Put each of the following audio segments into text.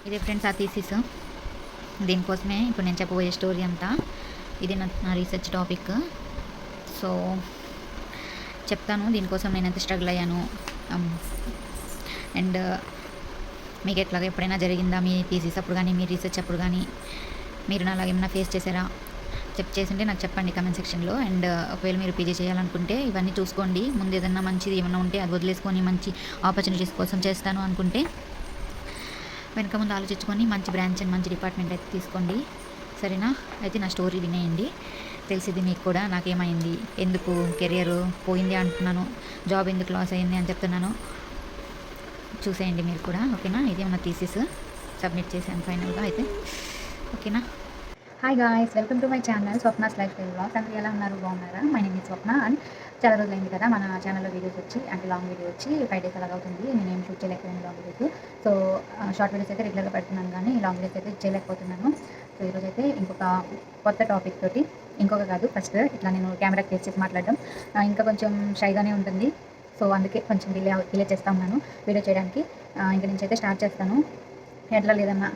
ఇదే ఫ్రెండ్స్ ఆ థీసిస్. దీనికోసమే ఇప్పుడు నేను చెప్పబోయే స్టోరీ అంతా. ఇది నా రీసెర్చ్ టాపిక్. సో చెప్తాను దీనికోసం నేను ఎంత స్ట్రగుల్ అయ్యాను. అండ్ మీకు ఎట్లాగా ఎప్పుడైనా జరిగిందా మీ థీసిస్ అప్పుడు కానీ, మీ రీసెర్చ్ అప్పుడు కానీ మీరు నాలాగా ఏమైనా ఫేస్ చేశారా? చేసింటే నాకు చెప్పండి కమెంట్ సెక్షన్లో. అండ్ ఒకవేళ మీరు పీజీ చేయాలనుకుంటే ఇవన్నీ చూసుకోండి. ముందు ఏదన్నా మంచిది ఏమన్నా ఉంటే అది వదిలేసుకొని మంచి ఆపర్చునిటీస్ కోసం చేస్తాను అనుకుంటే వెనక ముందు ఆలోచించుకొని మంచి బ్రాంచ్ అండ్ మంచి డిపార్ట్మెంట్ అయితే తీసుకోండి. సరేనా? అయితే నా స్టోరీ వినేయండి, తెలిసింది మీకు కూడా నాకేమైంది, ఎందుకు కెరియర్ పోయింది అంటున్నాను, జాబ్ ఎందుకు లాస్ అయింది అని చెప్తున్నాను. చూసేయండి మీరు కూడా. ఓకేనా? ఇదే మన థీసిస్ సబ్మిట్ చేశాను ఫైనల్గా అయితే. ఓకేనా? Hi guys, welcome to my channel Swapna's life style vlogs. అందరూ ఎలా ఉన్నారు? బాగున్నారా? My name is Swapna. And చాలా రోజులైంది కదా మన ఛానల్లో వీడియోస్ వచ్చి, అంటే లాంగ్ వీడియో వచ్చి 5 days అలాగ అవుతుంది. నేనేం షూట్ చేయలేకపోయాను long videos. So short videos అయితే రెగ్యులర్గా పెడుతున్నాను, కానీ లాంగ్ వీడియోస్ అయితే చేయలేకపోతున్నాను. సో ఈరోజు అయితే ఇంకొక కొత్త టాపిక్ తోటి, ఇంకొక కాదు ఫస్ట్ ఇట్లా నేను కెమెరా ఫేస్ చేసి మాట్లాడడం ఇంకా కొంచెం షైగానే ఉంటుంది. సో అందుకే కొంచెం డిలే చేస్తా ఉన్నాను వీడియో చేయడానికి. ఇంక నుంచి అయితే స్టార్ట్ చేస్తాను. ఎట్లా లేదన్నా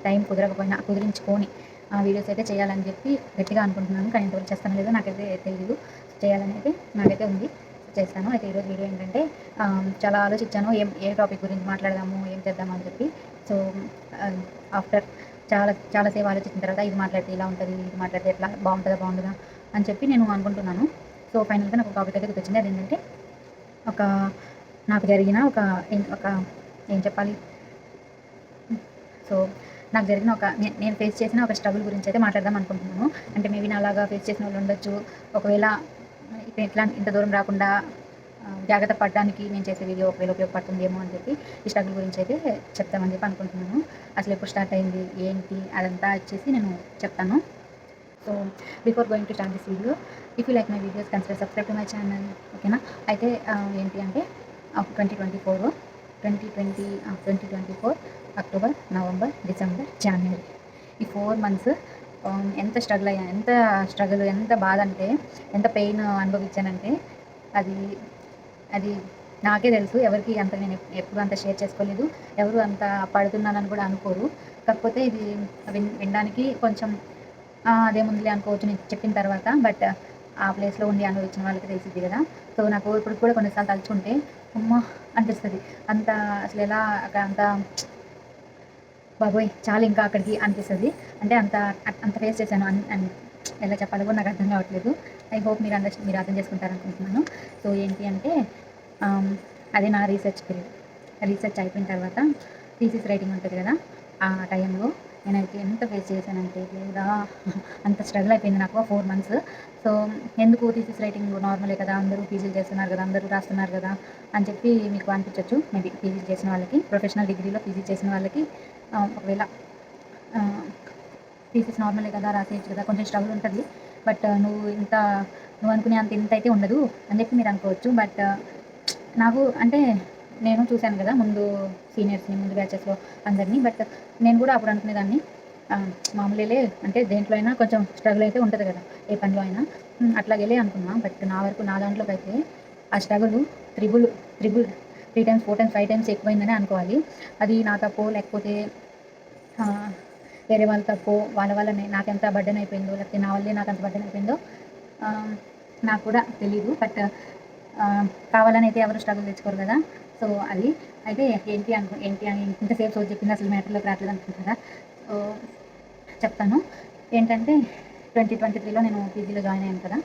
టైం కుదరకపోయినా కుదిరించుకొని వీడియోస్ అయితే చేయాలని చెప్పి గట్టిగా అనుకుంటున్నాను. కానీ ఇంతవరకు చేస్తాను లేదో నాకైతే తెలియదు. చేయాలని అయితే నాకైతే ఉంది, చేస్తాను. అయితే ఈరోజు వీడియో ఏంటంటే చాలా ఆలోచించాను ఏ టాపిక్ గురించి మాట్లాడదాము, ఏం చేద్దాము అని చెప్పి. సో ఆఫ్టర్ చాలాసేపు ఆలోచించిన తర్వాత ఇది మాట్లాడితే ఇలా ఉంటుంది, ఇది మాట్లాడితే ఎట్లా బాగుంటుందా అని చెప్పి నేను అనుకుంటున్నాను. సో ఫైనల్గా నాకు టాపిక్ అయితే గుర్తొచ్చింది. అదేంటంటే నాకు జరిగిన ఒక ఏం చెప్పాలి, సో నాకు జరిగిన నేను ఫేస్ చేసిన ఒక స్ట్రగుల్ గురించి అయితే మాట్లాడదాం అనుకుంటున్నాను. అంటే మేబీ నా అలాగా ఫేస్ చేసిన వాళ్ళు ఉండొచ్చు. ఒకవేళ ఇంత దూరం రాకుండా జాగ్రత్త పడడానికి నేను చేసే వీడియో ఒకవేళ ఉపయోగపడుతుందేమో అని చెప్పి ఈ స్ట్రగుల్ గురించి అయితే చెప్తామని చెప్పి అనుకుంటున్నాను. అసలు ఎప్పుడు స్టార్ట్ అయింది ఏంటి అదంతా వచ్చేసి నేను చెప్తాను. So before going to start this video, if you like my videos consider subscribe to my channel. ఓకేనా? అయితే ఏంటి అంటే 2024 అక్టోబర్, నవంబర్, డిసెంబర్, జనవరి ఈ 4 months ఎంత స్ట్రగుల్ అయ్యాను, ఎంత బాధ అంటే, ఎంత పెయిన్ అనుభవించానంటే అది నాకే తెలుసు. ఎవరికి అంత నేను ఎప్పుడు అంత షేర్ చేసుకోలేదు. ఎవరు అంత పడుతున్నానని కూడా అనుకోరు. కాకపోతే ఇది వినడానికి కొంచెం అదేముందిలే అనుకోవచ్చు నేను చెప్పిన తర్వాత. బట్ ఆ ప్లేస్లో ఉండి అనుభవించిన వాళ్ళకి తెలిసింది కదా. సో నాకు ఇప్పుడు కూడా కొన్నిసార్లు తలుచుకుంటే అమ్మ అనిపిస్తుంది. అంత అసలు ఎలా అక్కడ అంత బాబోయ్ చాలా ఇంకా అక్కడికి అనిపిస్తుంది. అంటే అంత ఫేస్ చేశాను. ఎలా చెప్పాలో కూడా నాకు అర్థం కావట్లేదు. ఐ హోప్ మీరు అర్థం చేసుకుంటారనుకుంటున్నాను. సో ఏంటి అంటే అదే నా రీసెర్చ్ పీరియడ్. రీసెర్చ్ అయిపోయిన తర్వాత థీసిస్ రైటింగ్ ఉంటుంది కదా, ఆ టైంలో నేనైతే ఎంత ఫేస్ చేశానంటే లేదా అంత స్ట్రగుల్ అయిపోయింది నాకు 4 months. సో ఎందుకు థీసిస్ రైటింగ్ నార్మలే కదా, అందరూ పీజీలు చేస్తున్నారు కదా, అందరూ రాస్తున్నారు కదా అని చెప్పి మీకు అనిపించవచ్చు. మేబీ పీజీ చేసిన వాళ్ళకి, ప్రొఫెషనల్ డిగ్రీలో పీజీ చేసిన వాళ్ళకి ఒకవేళ థీసిస్ నార్మలే కదా, రాసేయచ్చు కదా, కొంచెం స్ట్రగుల్ ఉంటుంది. బట్ నువ్వు అనుకునే అంత ఇంత అయితే ఉండదు అని చెప్పి మీరు అనుకోవచ్చు. బట్ నాకు అంటే నేను చూశాను కదా ముందు సీనియర్స్ని, ముందు బ్యాచెస్లో అందరినీ. బట్ నేను కూడా అప్పుడు అనుకునేదాన్ని మామూలేలే, అంటే దేంట్లో అయినా కొంచెం స్ట్రగుల్ అయితే ఉంటుంది కదా, ఏ పనిలో అయినా అట్లాగేలే అనుకున్నా. బట్ నా దాంట్లోకి అయితే ఆ struggle triple 3 times 4 times 5 times ఎక్కువైందని అనుకోవాలి. అది నా తప్పో లేకపోతే వేరే వాళ్ళ తప్పో, వాళ్ళ వల్లనే నాకెంత బర్డెన్ అయిపోయిందో, లేకపోతే నా వల్లే నాకు అంత బర్డెన్ అయిపోయిందో నాకు కూడా తెలీదు. బట్ కావాలని అయితే ఎవరు స్ట్రగుల్ తెచ్చుకోరు కదా. సో అది అయితే ఏంటి అని ఇంతసేపు సోది చెప్పింది అసలు మ్యాటర్లోకి రావట్లేదు అనుకుంటున్నారా? సో చెప్తాను. ఏంటంటే 2023లో నేను పీజీలో జాయిన్ అయ్యాను కదా.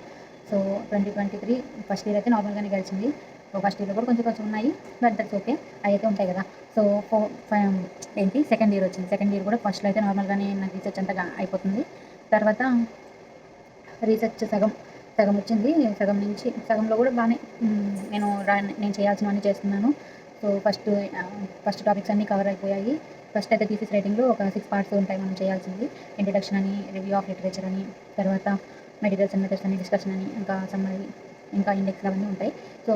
సో 2023 ఫస్ట్ ఇయర్ అయితే నార్మల్గానే గడిచింది. సో ఫస్ట్ ఇయర్లో కూడా కొంచెం ఉన్నాయి, బట్ దట్స్ ఓకే, అవి అయితే ఉంటాయి కదా. సో సెకండ్ ఇయర్ వచ్చింది. సెకండ్ ఇయర్ కూడా ఫస్ట్లో అయితే నార్మల్గానే నాకు రీసెర్చ్ అంతా అయిపోతుంది. తర్వాత రీసెర్చ్ సగం వచ్చింది. సగంలో కూడా బాగానే నేను చేయాల్సినవన్నీ చేస్తున్నాను. సో ఫస్ట్ టాపిక్స్ అన్నీ కవర్ అయిపోయాయి. ఫస్ట్ అయితే థీసిస్ రైటింగ్లో ఒక 6 parts ఉంటాయి మనం చేయాల్సింది. ఇంట్రడక్షన్ అని, రివ్యూ ఆఫ్ లిటరేచర్ అని, తర్వాత మెటీరియల్స్ అండ్ మెథడ్స్ అని, డిస్కషన్ అని, ఇంకా సమ్మరీ, ఇంకా ఇండెక్స్ అవన్నీ ఉంటాయి. సో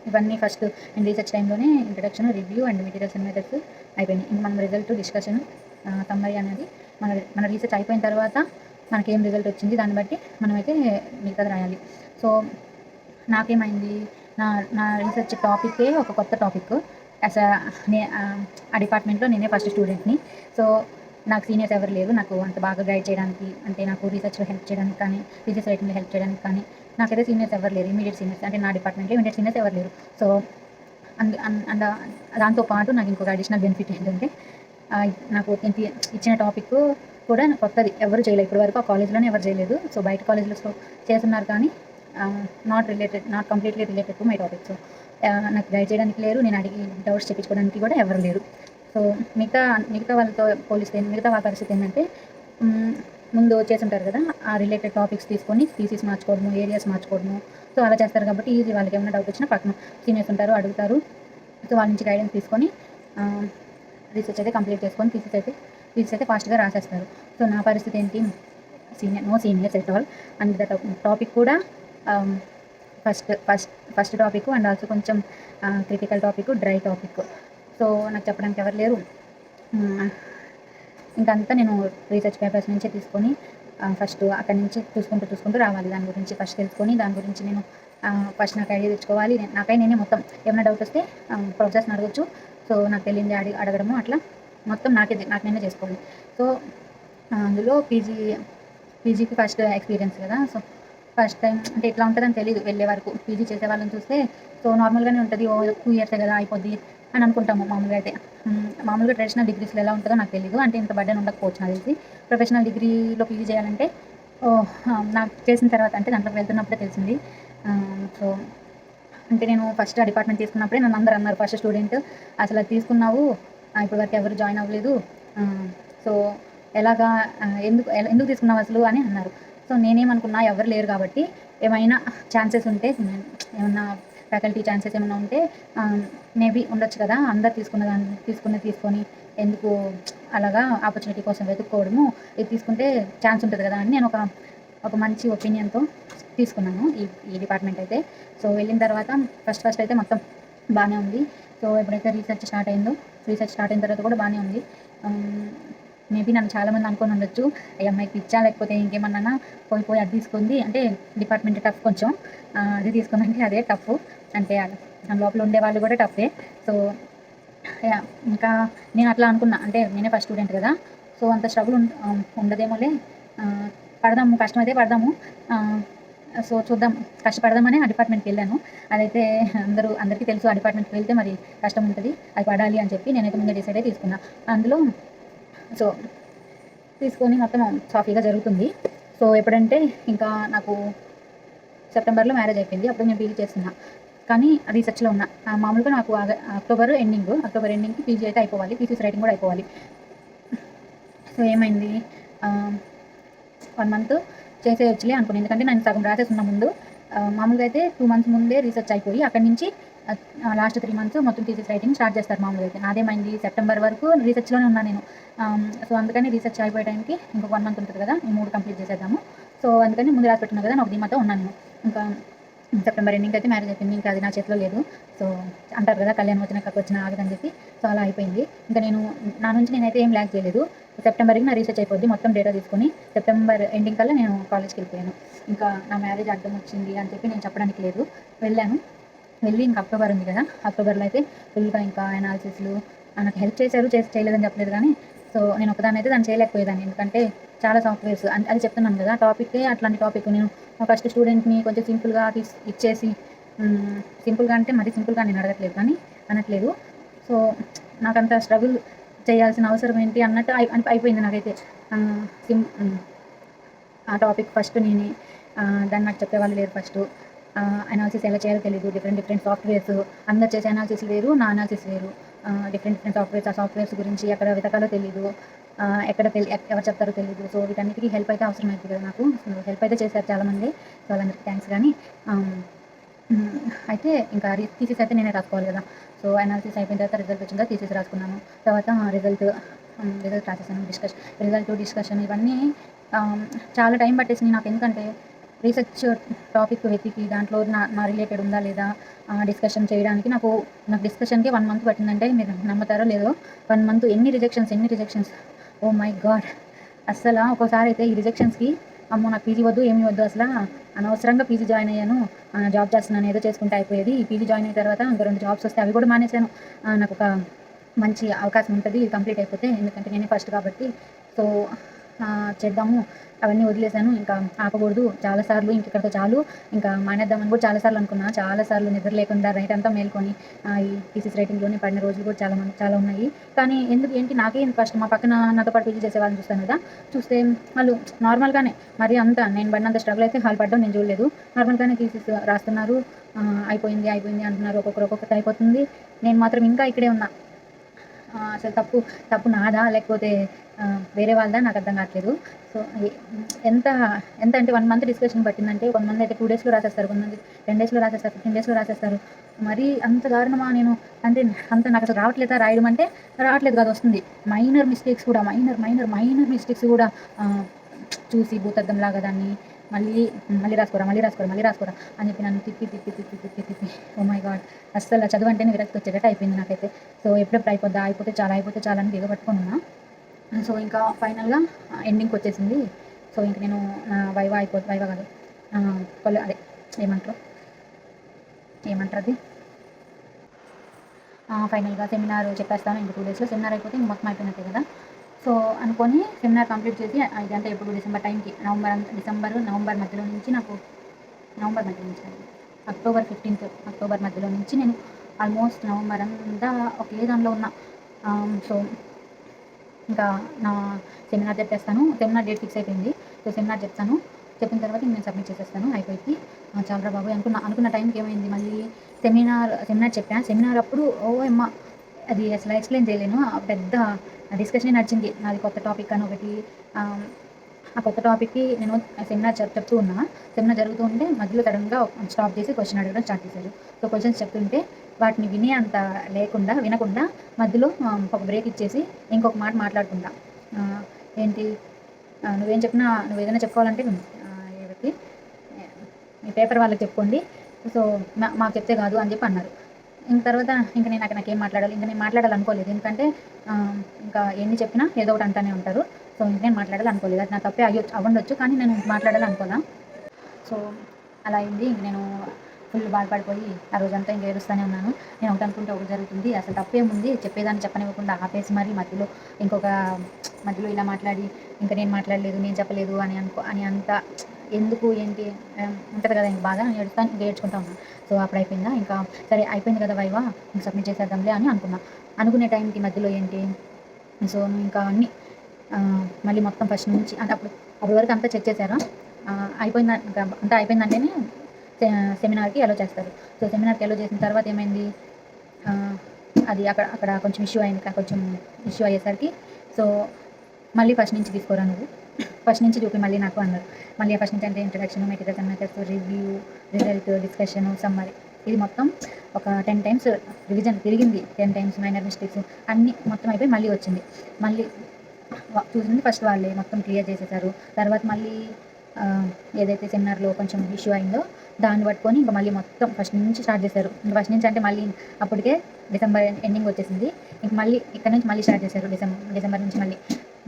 ఇవన్నీ ఫస్ట్ నేను రీసెర్చ్ టైంలోనే introduction, review and materials and methods అయిపోయినాయి. ఇంకా మనం రిజల్ట్, డిస్కషన్, సమ్మరీ అనేది మన రీసెర్చ్ అయిపోయిన తర్వాత మనకేం రిజల్ట్ వచ్చింది దాన్ని బట్టి మనమైతే మిగతాది రాయాలి. సో నాకేమైంది, నా రీసెర్చ్ టాపికే ఒక కొత్త టాపిక్. యాస్ ఆ డిపార్ట్మెంట్లో నేనే ఫస్ట్ స్టూడెంట్ని. సో నాకు సీనియర్స్ ఎవరు లేరు నాకు అంత బాగా గైడ్ చేయడానికి, అంటే నాకు రీసెర్చ్లో హెల్ప్ చేయడానికి కానీ, థీసిస్ రైటింగ్లో హెల్ప్ చేయడానికి కానీ నాకైతే సీనియర్స్ ఎవరు లేరు. ఇమీడియట్ సీనియర్స్ అంటే నా డిపార్ట్మెంట్లో ఇమీడియట్ సీనియర్స్ ఎవరు లేరు. సో అండ్ దాంతో పాటు నాకు ఇంకొక అడిషనల్ బెనిఫిట్ ఏంటంటే నాకు ఇచ్చిన టాపిక్ కూడా కొత్తది, ఎవరు చేయలేదు ఇప్పటి వరకు, ఆ కాలేజ్లోనే ఎవరు చేయలేదు. సో బయట కాలేజ్లో చేస్తున్నారు కానీ not completely related to my topic. So నాకు గైడ్ చేయడానికి లేరు, నేను అడిగి డౌట్స్ చెప్పించుకోవడానికి కూడా ఎవరు లేరు. సో మిగతా వాళ్ళతో పోలిస్తే మిగతా వాళ్ళ పరిస్థితి ఏంటంటే, ముందు చేస్తుంటారు కదా, ఆ రిలేటెడ్ టాపిక్స్ తీసుకొని థీసిస్ మార్చుకోవడము, ఏరియాస్ మార్చుకోవడము. సో అలా చేస్తారు కాబట్టి ఈజీ, వాళ్ళకి ఏమైనా డౌట్ వచ్చినా పక్కన సీనియర్స్ ఉంటారు, అడుగుతారు. సో వాళ్ళ నుంచి గైడెన్స్ తీసుకొని రీసెర్చ్ అయితే కంప్లీట్ చేసుకొని థీసిస్ అయితే ఫాస్ట్గా రాసేస్తారు. సో నా పరిస్థితి ఏంటి, no seniors at all. And the topic కూడా ఫస్ట్ టాపిక్ అండ్ ఆల్సో కొంచెం critical topic, dry topic. So నాకు చెప్పడానికి ఎవరు లేరు. ఇంకంతా నేను రీసెర్చ్ పేపర్స్ నుంచే తీసుకొని ఫస్ట్ అక్కడి నుంచి చూసుకుంటూ రావాలి. దాని గురించి ఫస్ట్ తెలుసుకొని దాని గురించి నేను ఫస్ట్ నాకు ఐడియా తెచ్చుకోవాలి. నేనే మొత్తం ఏమైనా డౌట్ వస్తే ప్రొఫెసర్స్ని అడగచ్చు. సో నాకు తెలియంది అడగడము, అట్లా మొత్తం నాకు నేనే చేసుకోవాలి. సో అందులో పీజీకి ఫస్ట్ ఎక్స్పీరియన్స్ కదా. సో ఫస్ట్ టైం అంటే ఎట్లా ఉంటుందని తెలియదు వెళ్ళే వరకు. పీజీ చేసే వాళ్ళని చూస్తే సో నార్మల్గానే ఉంటుంది, 2 ఇయర్సే కదా అయిపోద్ది అని అనుకుంటాము మామూలుగా అయితే. మామూలుగా ట్రెడిషనల్ డిగ్రీస్లో ఎలా ఉంటుందో నాకు తెలియదు, అంటే ఇంత బర్డెన్ ఉండకపోవచ్చు నాకు తెలిసి. ప్రొఫెషనల్ డిగ్రీలో పీజీ చేయాలంటే నాకు చేసిన తర్వాత అంటే దాంట్లోకి వెళ్తున్నప్పుడే తెలిసింది. సో అంటే నేను ఫస్ట్ ఆ డిపార్ట్మెంట్ తీసుకున్నప్పుడే నన్ను అందరూ అన్నారు, ఫస్ట్ స్టూడెంట్ అసలు అది తీసుకున్నావు, ఇప్పటి వరకు ఎవరు జాయిన్ అవ్వలేదు, సో ఎందుకు తీసుకున్నావు అసలు అని అన్నారు. సో నేనేమనుకున్నా, ఎవరు లేరు కాబట్టి ఏమైనా ఛాన్సెస్ ఉంటే, ఏమన్నా ఫ్యాకల్టీ ఛాన్సెస్ ఏమైనా ఉంటే మేబీ ఉండొచ్చు కదా, అందరు తీసుకొని ఎందుకు అలాగా ఆపర్చునిటీ కోసం వెతుక్కోవడము, ఇది తీసుకుంటే ఛాన్స్ ఉంటుంది కదా అని నేను ఒక మంచి ఒపీనియన్తో తీసుకున్నాను ఈ డిపార్ట్మెంట్ అయితే. సో వెళ్ళిన తర్వాత ఫస్ట్ అయితే మొత్తం బాగానే ఉంది. సో ఎప్పుడైతే రీసెర్చ్ స్టార్ట్ అయిన తర్వాత కూడా బాగానే ఉంది. మేబీ నన్ను చాలామంది అనుకొని ఉండొచ్చు, ఈ అమ్మాయికి పిచ్చా లేకపోతే ఇంకేమన్నా పోయి అది తీసుకుంది అంటే, డిపార్ట్మెంట్ టఫ్ కొంచెం, అది తీసుకుందంటే అదే టఫ్, అంటే లోపల ఉండే వాళ్ళు కూడా టఫే. సో ఇంకా నేను అట్లా అనుకున్నా, అంటే నేనే ఫస్ట్ స్టూడెంట్ కదా, సో అంత స్ట్రగుల్ ఉండదేమోలే, కష్టమైతే పడదాము, సో చూద్దాం, కష్టపడదామని ఆ డిపార్ట్మెంట్కి వెళ్ళాను. అదైతే అందరికీ తెలుసు, ఆ డిపార్ట్మెంట్కి వెళ్తే మరి కష్టం ఉంటుంది, అది పడాలి అని చెప్పి నేనైతే ముందే డిసైడ్ అయి తీసుకున్నా. అందులో సో తీసుకొని మొత్తం సాఫీగా జరుగుతుంది. సో ఎప్పుడంటే ఇంకా నాకు సెప్టెంబర్లో మ్యారేజ్ అయిపోయింది, అప్పుడు నేను పీజీ చేస్తున్నా. కానీ రీసెర్చ్లో ఉన్న మామూలుగా నాకు అక్టోబర్ ఎండింగ్కి పీజీ అయితే అయిపోవాలి, థీసిస్ రైటింగ్ కూడా అయిపోవాలి. సో ఏమైంది, 1 మంత్ చేసేయచ్చులే అనుకున్నాను, ఎందుకంటే నేను సగం రాసేస్తున్న ముందు. మామూలుగా అయితే 2 మంత్స్ ముందే రీసెర్చ్ అయిపోయి అక్కడి నుంచి లాస్ట్ 3 మంత్స్ మొత్తం థీసిస్ రైటింగ్ స్టార్ట్ చేస్తారు మామూలుగా అయితే. నాదేమైంది, సెప్టెంబర్ వరకు రీసెర్చ్లోనే ఉన్నాను నేను. సో అందుకని రీసెర్చ్ అయిపోయే టైంకి ఇంకొక 1 మంత్ ఉంటుంది కదా, ఈ 3 కంప్లీట్ చేసేద్దాము. సో అందుకని ముందు రాసి పెట్టున్నా కదా, నాకు ధీమాతో ఉన్నాను నేను. ఇంకా సెప్టెంబర్ ఎండింగ్ అయితే మ్యారేజ్ అయిపోయింది, ఇంకా అది నా చేతిలో లేదు. సో అంటారు కదా, కళ్యాణం వచ్చిన కక్క వచ్చిన ఆగదని చెప్పి. సో అలా అయిపోయింది. ఇంకా నా నుంచి నేనైతే ఏం ల్యాక్ చేయలేదు. సెప్టెంబర్కి నా రీసెర్చ్ అయిపోద్ది, మొత్తం డేటా తీసుకొని సెప్టెంబర్ ఎండింగ్ కల్లా నేను కాలేజ్కి వెళ్ళిపోయాను. ఇంకా నా మ్యారేజ్ అడ్డం వచ్చింది అని చెప్పి నేను చెప్పడానికి లేదు, వెళ్ళి ఇంకా అక్టోబర్ ఉంది కదా, అక్టోబర్లో అయితే ఫుల్గా ఇంకా అనాలిసిస్లు నాకు హెల్ప్ చేయలేదని చెప్పలేదు, కానీ సో నేను ఒకదాన్ని అయితే దాన్ని చేయలేకపోయేదాన్ని, ఎందుకంటే చాలా సాఫ్ట్వేర్స్ అది చెప్తున్నాను కదా, టాపిక్కే అట్లాంటి టాపిక్. నేను ఫస్ట్ స్టూడెంట్ని కొంచెం సింపుల్గా ఇచ్చేసి, సింపుల్గా అంటే మరీ సింపుల్గా నేను అనట్లేదు. సో నాకంత స్ట్రగుల్ చేయాల్సిన అవసరం ఏంటి అన్నట్టు అయిపోయింది నాకైతే. ఆ టాపిక్ ఫస్ట్ నేనే, దాన్ని నాకు చెప్పేవాళ్ళు లేరు. ఫస్ట్ అనాలిసిస్ ఎలా చేయాలో తెలియదు, డిఫరెంట్ సాఫ్ట్వేర్స్, అందరు చేసే అనాలిసిస్ వేరు, నా అనాలిసిస్ వేరు, డిఫరెంట్ సాఫ్ట్వేర్స్, ఆ సాఫ్ట్వేర్స్ గురించి ఎక్కడ వెతకాలో తెలీదు, ఎవరు చెప్తారో తెలీదు. సో వీటన్నిటికీ హెల్ప్ అయితే అవసరం అవుతుంది కదా నాకు. సో హెల్ప్ అయితే చేశారు చాలామంది, సో వాళ్ళందరికీ థ్యాంక్స్. కానీ అయితే ఇంకా థీసిస్ అయితే నేనే రాసుకోవాలి కదా. సో అనాలిసిస్ అయిపోయిన తర్వాత రిజల్ట్ వచ్చిందా, థీసిస్ రాసుకున్నాను. తర్వాత రిజల్ట్ రాసేసాను, డిస్కషన్ ఇవన్నీ చాలా టైం పట్టేసింది నాకు, ఎందుకంటే రీసెర్చ్ టాపిక్ వెతికి దాంట్లో నా రిలేటెడ్ ఉందా లేదా డిస్కషన్ చేయడానికి నాకు డిస్కషన్కి 1 మంత్ పట్టిందంటే మీరు నమ్ముతారో లేదో. 1 మంత్ ఎన్ని రిజెక్షన్స్, ఓ మై గాడ్. అస్సలు ఒక్కోసారి అయితే ఈ రిజెక్షన్స్కి అమ్మో నాకు పీజీ వద్దు ఏమీ వద్దు అసలు, అనవసరంగా పీజీ జాయిన్ అయ్యాను, జాబ్ చేస్తున్నాను ఏదో చేసుకుంటే అయిపోయేది, ఈ పీజీ జాయిన్ అయిన తర్వాత ఇంకో 2 జాబ్స్ వస్తే అవి కూడా మానేశాను, నాకు ఒక మంచి అవకాశం ఉంటుంది ఇది కంప్లీట్ అయిపోతే, ఎందుకంటే నేనే ఫస్ట్ కాబట్టి. సో చేద్దాము, అవన్నీ వదిలేశాను. ఇంకా ఆపకూడదు చాలాసార్లు, ఇంక ఇక్కడితో చాలు, ఇంకా మానేద్దామని కూడా చాలాసార్లు అనుకున్నా, చాలాసార్లు నిద్ర లేకుండా నైట్ అంతా మేల్కొని ఈ థీసిస్ రైటింగ్లోనే పడిన రోజులు కూడా చాలా ఉన్నాయి. కానీ ఎందుకు ఏంటి నాకే ఇంత కష్టం, మా పక్కన నాతో పాటు పీజీ చేసే వాళ్ళని చూస్తాను కదా, చూస్తే వాళ్ళు నార్మల్గానే, మరి అంత నేను పడినంత స్ట్రగుల్ అయితే వాళ్ళు పడ్డం నేను చూడలేదు, నార్మల్గానే థీసిస్ రాస్తున్నారు, అయిపోయింది అయిపోయింది అంటున్నారు, ఒక్కొక్కటి అయిపోతుంది, నేను మాత్రం ఇంకా ఇక్కడే ఉన్నా. అసలు తప్పు నాదా లేకపోతే వేరే వాళ్ళదా నాకు అర్థం కావట్లేదు. సో ఎంత ఎంత అంటే 1 మంత్ డిస్కషన్ పట్టిందంటే, కొంతమంది అయితే 2 డేస్‌లో రాసేస్తారు, కొంతమంది 10 డేస్‌లో రాసేస్తారు, 15 డేస్‌లో రాసేస్తారు. మరీ అంత దారుణమా నేను, అంటే అంత నాకు అసలు రావట్లేదా రాయడం అంటే, రావట్లేదు కాదు వస్తుంది. మైనర్ మిస్టేక్స్ కూడా మైనర్ మిస్టేక్స్ కూడా చూసి భూతద్దంలాగా దాన్ని మళ్ళీ మళ్ళీ రాసుకోరా అని చెప్పి నన్ను తిప్పి ఓ మై గాడ్! అస్సలు చదువంటేనే విరక్తి వచ్చేటట్టు అయిపోయింది నాకైతే. సో ఎప్పుడెప్పుడు అయిపోద్దా, అయిపోతే చాలా అని బిగపట్టుకొని ఉన్నా. సో ఇంకా ఫైనల్‌గా ఎండింగ్‌కొచ్చేసింది. సో ఇంక నేను వైవా కాదు, అదే ఏమంటారు అది, ఫైనల్‌గా సెమినార్ చెప్పేస్తాను ఇంక 2 డేస్‌లో సెమినార్ అయిపోతే ఇంక మొత్తం అయిపోయినట్టే కదా. సో అనుకోని సెమినార్ కంప్లీట్ చేసి ఇదంటే ఎప్పుడు డిసెంబర్ టైంకి, నవంబర్ మధ్యలో నుంచి నాకు, నవంబర్ మధ్య నుంచి కాదు, అక్టోబర్ 15th అక్టోబర్ మధ్యలో నుంచి నేను ఆల్మోస్ట్ నవంబర్ అంతా ఒకే దానిలో ఉన్నా. సో ఇంకా నా సెమినార్ చెప్పేస్తాను, సెమినార్ డేట్ ఫిక్స్ అయిపోయింది. సో సెమినార్ చెప్తాను, చెప్పిన తర్వాత నేను సబ్మిట్ చేసేస్తాను అయిపోయి. చాలురా బాబోయ్ అనుకున్న టైంకి ఏమైంది, మళ్ళీ సెమినార్ చెప్పా, సెమినార్ అప్పుడు ఓయమ్మ అది అసలు ఎక్స్‌ప్లెయిన్ చేయలేను, పెద్ద డిస్కషనే నడిచింది. నాది కొత్త టాపిక్ అని ఒకటి, ఆ కొత్త టాపిక్‌కి నేను సెమినార్ చెప్తూ ఉన్నా, సెమినార్ జరుగుతూ ఉంటే మధ్యలో సడన్‌గా స్టాప్ చేసి క్వెషన్ అడగడం స్టార్ట్ చేశారు. సో క్వెషన్స్ చెప్తుంటే వాటిని వినకుండా మధ్యలో ఒక బ్రేక్ ఇచ్చేసి ఇంకొక మాట మాట్లాడుకుంటా, ఏంటి నువ్వేం చెప్పినా, నువ్వేదైనా చెప్పుకోవాలంటే ఎవరికి మీ పేపర్ వాళ్ళకి చెప్పుకోండి, సో మాకు చెప్తే కాదు అని చెప్పి అన్నారు. ఇంక తర్వాత ఇంక నాకేం మాట్లాడాలి, ఇంక నేను మాట్లాడాలనుకోలేదు, ఎందుకంటే ఇంకా ఎన్ని చెప్పినా ఏదో ఒకటి అంటానే ఉంటారు. సో ఇంక నేను మాట్లాడాలనుకోలేదు, అది నా తప్పే అవ్వుండొచ్చు, కానీ నేను మాట్లాడాలనుకోలా. సో అలా అయింది. ఇంక నేను ఫుల్ బాధపడిపోయి ఆ రోజంతా ఇంక ఏడుస్తూనే ఉన్నాను. నేను ఒకటి అనుకుంటే ఒకటి జరుగుతుంది, అసలు తప్పేముంది, చెప్పేదాన్ని చెప్పనివ్వకుండా ఆపేసి మరి మధ్యలో ఇలా మాట్లాడి, ఇంకా నేను మాట్లాడలేదు, నేను చెప్పలేదు అని అంత ఎందుకు ఏంటి ఉంటుంది కదా, ఇంక బాగా ఏడ్చుకుంటా ఉన్నాను. సో అప్పుడు అయిపోయిందా, ఇంకా సరే అయిపోయింది కదా వైవా, ఇంక సబ్మిట్ చేసేద్దాంలే అని అనుకునే టైంకి మధ్యలో ఏంటి, సో ఇంకా అన్నీ మళ్ళీ మొత్తం ఫస్ట్ నుంచి, అంటే అప్పటి వరకు అంతా చెక్ చేశారా, ఇంకా అంతా అయిపోయిందంటేనే సెమినార్కి అలో చేస్తారు. సో సెమినార్కి అలో చేసిన తర్వాత ఏమైంది, అది అక్కడ కొంచెం ఇష్యూ అయింది, కొంచెం ఇష్యూ అయ్యేసరికి, సో మళ్ళీ ఫస్ట్ నుంచి తీసుకోరా నువ్వు, ఫస్ట్ నుంచి చూపి మళ్ళీ నాకు అన్నారు. మళ్ళీ ఫస్ట్ నుంచి అంటే introduction, materials and methods, review, result, discussion, summary, ఇది మొత్తం ఒక 10 టైమ్స్ రివిజన్ తిరిగింది, 10 టైమ్స్ మైనర్ మిస్టేక్స్ అన్నీ మొత్తం అయిపోయి మళ్ళీ వచ్చింది. మళ్ళీ చూసింది ఫస్ట్ వాళ్ళే మొత్తం క్లియర్ చేసేసారు. తర్వాత మళ్ళీ ఏదైతే సెమినార్లో కొంచెం ఇష్యూ అయిందో దాన్ని పట్టుకొని ఇంకా మళ్ళీ మొత్తం ఫస్ట్ నుంచి స్టార్ట్ చేశారు. ఫస్ట్ నుంచి అంటే మళ్ళీ అప్పటికే డిసెంబర్ ఎండింగ్ వచ్చేసింది, ఇంక మళ్ళీ ఇక్కడ నుంచి మళ్ళీ స్టార్ట్ చేశారు. డిసెంబర్ నుంచి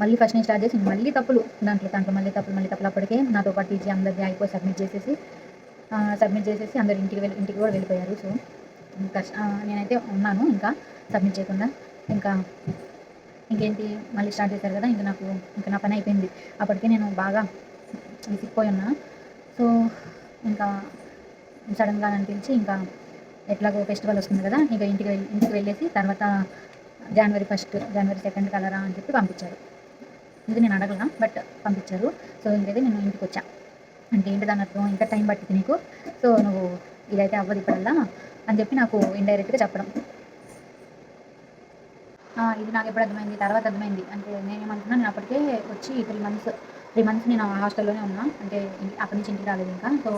మళ్ళీ ఫస్ట్ నుంచి స్టార్ట్ చేసి మళ్ళీ తప్పులు, దాంట్లో మళ్ళీ తప్పులు. అప్పటికే నాతో పాటు టీచర్ అందరిది అయిపోయి సబ్మిట్ చేసేసి అందరు ఇంటికి కూడా వెళ్ళిపోయారు. సో ఇంకా నేనైతే ఉన్నాను ఇంకా సబ్మిట్ చేయకుండా. ఇంకేంటి మళ్ళీ స్టార్ట్ చేశారు కదా, ఇంకా నా పని అయిపోయింది. అప్పటికే నేను బాగా విసిగిపోయి ఉన్నా. సో ఇంకా సడన్గా అనిపించి, ఇంకా ఎట్లాగో ఫెస్టివల్ వస్తుంది కదా, ఇంకా ఇంటికి వెళ్ళేసి తర్వాత జనవరి 2nd కలరా అని చెప్పి పంపించారు. ఇది నేను అడగలా, బట్ పంపించారు. సో ఇంకైతే నేను ఇంటికి వచ్చా. అంటే ఏంటి దాని అర్థం, ఇంకా టైం పట్టింది నీకు, సో నువ్వు ఇదైతే అవ్వదు ఇప్పుడల్లా అని చెప్పి నాకు ఇండైరెక్ట్గా చెప్పడం. ఇది నాకు ఎప్పుడు అర్థమైంది, తర్వాత అర్థమైంది. అంటే నేనేమనుకున్నా, నేను అప్పటికే వచ్చి 3 మంత్స్ నేను హాస్టల్లోనే ఉన్నా, అంటే అక్కడి నుంచి ఇంటికి రాలేదు ఇంకా. సో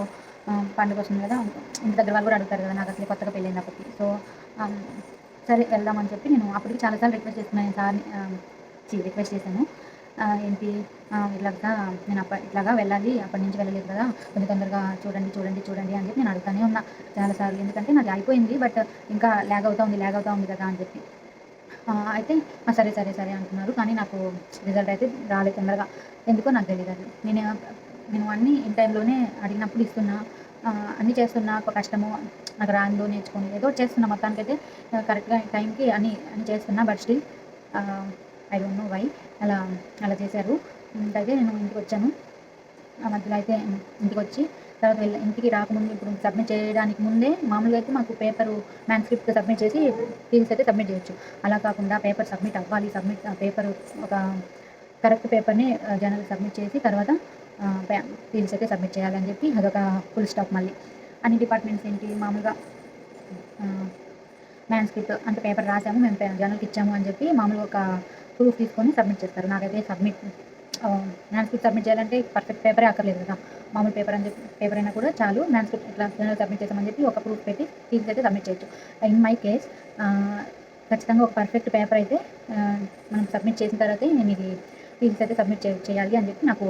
పండుగ వస్తుంది కదా, ఇంటి దగ్గర వాళ్ళు కూడా అడుగుతారు కదా, నాకు అసలు కొత్తగా పెళ్ళైంది అప్పటికి. సో సరే వెళ్దామని చెప్పి నేను అప్పటికి చాలాసార్లు రిక్వెస్ట్ చేస్తున్నాను సార్ని, రిక్వెస్ట్ చేశాను. ఏంటి నేను ఇట్లాగా వెళ్ళాలి, అప్పటి నుంచి వెళ్ళలేదు కదా, కొంచెం తొందరగా చూడండి అని చెప్పి నేను అడుగుతానే ఉన్నా చాలాసార్లు. ఎందుకంటే నాది అయిపోయింది, బట్ ఇంకా ల్యాగ్ అవుతా ఉంది కదా అని చెప్పి. అయితే సరే అంటున్నారు, కానీ నాకు రిజల్ట్ అయితే రాలేదు తొందరగా, ఎందుకో నాకు తెలియదు. అది నేను నేను అన్నీ ఇన్ టైంలోనే అడిగినప్పుడు ఇస్తున్నా. అన్నీ చేస్తున్నా. ఒక కష్టము నాకు రానిదో నేర్చుకొని ఏదో ఒకటి చేస్తున్నా మొత్తానికైతే కరెక్ట్‌గా టైంకి అన్నీ చేస్తున్నా. But still I don't know why అలా అలా చేశారు. ఇంకైతే నేను ఇంటికొచ్చాను. ఆ మధ్యలో అయితే ఇంటికొచ్చి తర్వాత ఇంటికి రాకముందు ఇప్పుడు సబ్మిట్ చేయడానికి ముందే మామూలుగా అయితే మాకు పేపరు మ్యాన్‌స్క్రిప్ట్ సబ్మిట్ చేసి థీసిస్ అయితే సబ్మిట్ చేయొచ్చు. అలా కాకుండా పేపర్ సబ్మిట్ అవ్వాలి. పేపరు ఒక కరెక్ట్ పేపర్‌ని జర్నల్‌కి సబ్మిట్ చేసి తర్వాత ఆహ్, పే థీసిస్ అయితే సబ్మిట్ చేయాలని చెప్పి అదొక ఫుల్ స్టాప్ మళ్ళీ. అన్ని డిపార్ట్మెంట్స్ ఏంటి మామూలుగా ఆహ్, మ్యాన్‌స్క్రిప్ట్ అంటే పేపర్ రాసాము. మేము జర్నల్‌కి ఇచ్చాము అని చెప్పి మామూలుగా ఒక ప్రూఫ్ తీసుకొని సబ్మిట్ చేస్తారు. నాకైతే మ్యాన్‌స్క్రిప్ట్ సబ్మిట్ చేయాలంటే పర్ఫెక్ట్ పేపరే అక్కర్లేదు కదా! మామూలు పేపర్ అయినా కూడా చాలు. మ్యాన్‌స్క్రిప్ట్ ఇట్లా జర్నల్ సబ్మిట్ చేసామని చెప్పి ఒక ప్రూఫ్ పెట్టి థీసిస్ అయితే సబ్మిట్ చేయొచ్చు. ఇన్ మై కేస్ ఆహ్, ఖచ్చితంగా ఒక పర్ఫెక్ట్ పేపర్ అయితే మనం సబ్మిట్ చేసిన తర్వాతే నేను ఇది థీసిస్ అయితే సబ్మిట్ చేయాలి అని చెప్పి నాకు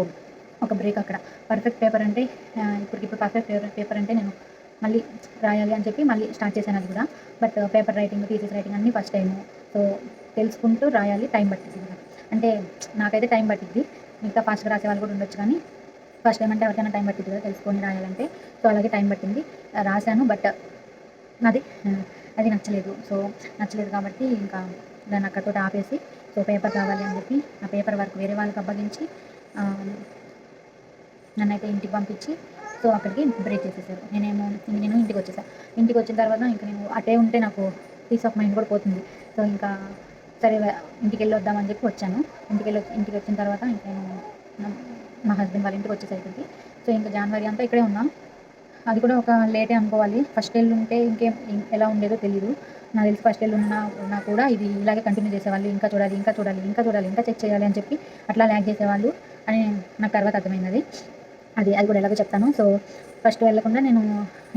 ఒక బ్రేక్ అక్కడ. పర్ఫెక్ట్ పేపర్ అంటే ఇప్పటికిప్పుడు పర్ఫెక్ట్ పేపర్ అంటే నేను మళ్ళీ రాయాలి అని చెప్పి మళ్ళీ స్టార్ట్ చేశాను అది కూడా. But paper writing, thesis writing అన్నీ ఫస్ట్ టైము. సో, తెలుసుకుంటూ రాయాలి. టైం పట్టిద్ది కదా! అంటే నాకైతే టైం పట్టిద్ది. మిగతా ఫాస్ట్‌గా రాసేవాళ్ళు కూడా ఉండొచ్చు కానీ, ఫస్ట్ టైమ్ అంటే ఎవరికైనా టైం పట్టిద్ది కదా! తెలుసుకొని రాయాలంటే. సో, అలాగే టైం పట్టింది. రాసాను. బట్ అది అది నచ్చలేదు. సో, నచ్చలేదు కాబట్టి ఇంకా దాన్ని అక్కడితోటి ఆపేసి, సో, పేపర్ కావాలి అని చెప్పి ఆ పేపర్ వర్క్ వేరే వాళ్ళకి అప్పగించి ఆహ్, నన్నైతే ఇంటికి పంపించి సో, అక్కడికి బ్రేక్ చేసేసారు. నేను ఇంటికొచ్చేసా. ఇంటికొచ్చిన తర్వాత ఇంక నేను అటే ఉంటే నాకు పీస్ ఆఫ్ మైండ్ కూడా పోతుంది. సో, ఇంకా సరే ఇంటికెళ్ళొద్దామని చెప్పి వచ్చాను. ఇంటికొచ్చిన తర్వాత ఇంక నేను న- మా హస్బెండ్ వాళ్ళ ఇంటికొచ్చేసరికి సో, ఇంక జనవరి అంతా ఇక్కడే ఉన్నా. అది కూడా ఒక లేటే అనుకోవాలి. ఫస్ట్ ఎళ్ళుంటే ఎలా ఉండేదో తెలీదు. నాకు తెలిసి ఫస్ట్ ఉన్నా కూడా ఇది ఇలాగే కంటిన్యూ చేసేవాళ్ళు. ఇంకా చూడాలి, ఇంకా చూడాలి, ఇంకా చూడాలి, ఇంకా చెక్ చేయాలి అని చెప్పి అట్లా ల్యాగ్ చేసేవాళ్ళు అని నాకు తర్వాత అర్థమైందది. అది కూడా ఎలాగో చెప్తాను. సో, ఫస్ట్ వెళ్ళకుండా నేను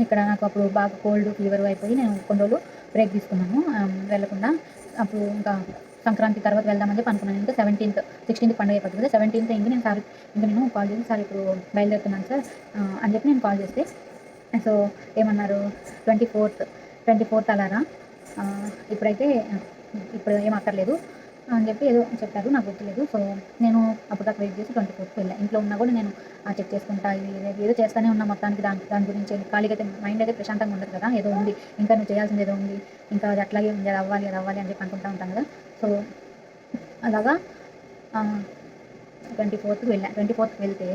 ఇక్కడ నాకు అప్పుడు బాగా కోల్డ్, ఫీవర్ అయిపోయి నేను కొన్ని రోజులు బ్రేక్ తీసుకున్నాను. వెళ్ళకుండా అప్పుడు ఇంకా సంక్రాంతి తర్వాత వెళ్దామని చెప్పి అనుకున్నాను. ఇంకా 16థ్ పండుగ అయిపోద్ది కదా! 17థ్ ఇంక నేను కాల్ చేసి సార్ ఇప్పుడు బయలుదేరుతున్నాను సార్ అని చెప్పి నేను కాల్ చేస్తే సో, ఏమన్నారు 24థ్ 24థ్ అలారా ఇప్పుడైతే ఇప్పుడు ఏం అక్కర్లేదు అని చెప్పి ఏదో చెప్పారు. నాకు గుర్తులేదు. సో, నేను అప్పటిదాకా వెయిట్ చేసి 24థ్‌కి వెళ్ళా. ఇంట్లో ఉన్నా కూడా నేను చెక్ చేసుకుంటా ఏదో చేస్తానే ఉన్నా మొత్తానికి దాని దాని గురించి ఖాళీగా అయితే మైండ్ అయితే ప్రశాంతంగా ఉండదు కదా! ఏదో ఉంది. ఇంకా నువ్వు చేయాల్సింది ఏదో ఉంది. ఇంకా అది అట్లాగే ఉంది. అది అవ్వాలి అని చెప్పి అనుకుంటా ఉంటాం కదా! సో, అలాగా ఆహ్, 24థ్‌కి వెళ్ళా. 24థ్‌కి వెళ్తే